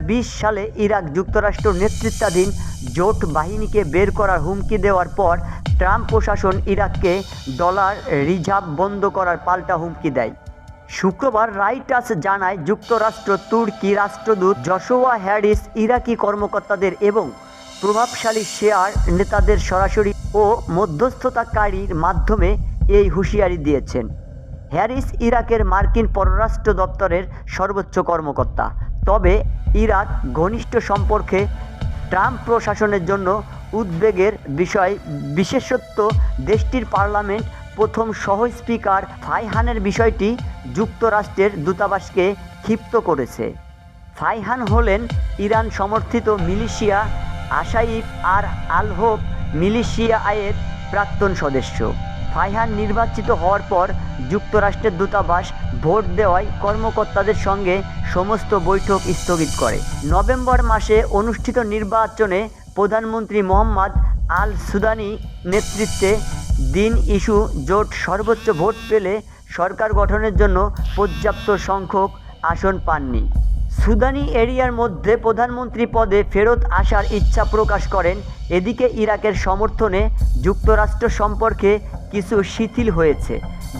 2020 সালে ইরাক যুক্তরাষ্ট্র নেতৃত্বাধীন জোট বাহিনীকে বের করার হুমকি দেওয়ার পর ট্রাম্প প্রশাসন ইরাককে ডলার রিজার্ভ বন্ধ করার পাল্টা হুমকি দেয়। শুক্রবার রয়টার্স জানায়, যুক্তরাষ্ট্র তুর্কি রাষ্ট্রদূত জশোয়া হ্যারিস ইরাকি কর্মকর্তাদের এবং প্রভাবশালী শেয়ার নেতাদের সরাসরি ও মধ্যস্থতাকারীর মাধ্যমে এই হুঁশিয়ারি দিয়েছেন। হ্যারিস ইরাকের মার্কিন পররাষ্ট্র দপ্তরের সর্বোচ্চ কর্মকর্তা। তবে ইরাক ঘনিষ্ঠ সম্পর্কে ট্রাম্প প্রশাসনের জন্য উদ্বেগের বিষয়, বিশেষত দেশটির পার্লামেন্ট প্রথম সহ স্পিকার ফাইহানের বিষয়টি যুক্তরাষ্ট্রের দূতাবাসকে ক্ষিপ্ত করেছে। ফাইহান হলেন ইরান সমর্থিত মিলিশিয়া আশাইফ আর আল হোপ মিলিশিয়ায়ের প্রাক্তন সদস্য। ফাইহান নির্বাচিত হওয়ার পর যুক্তরাষ্ট্রের দূতাবাস ভোট দেওয়ায় কর্মকর্তাদের সঙ্গে সমস্ত বৈঠক স্থগিত করে। নভেম্বর মাসে অনুষ্ঠিত নির্বাচনে প্রধানমন্ত্রী মোহাম্মদ আল সুদানি নেতৃত্বে দিন ইস্যু জোট সর্বোচ্চ ভোট পেলে সরকার গঠনের জন্য পর্যাপ্ত সংখ্যক আসন পাননি। সুদানি এরিয়ার মধ্যে প্রধানমন্ত্রী পদে ফেরত আসার ইচ্ছা প্রকাশ করেন। এদিকে ইরাকের সমর্থনে যুক্তরাষ্ট্র সম্পর্কে কিছু শিথিল হয়েছে।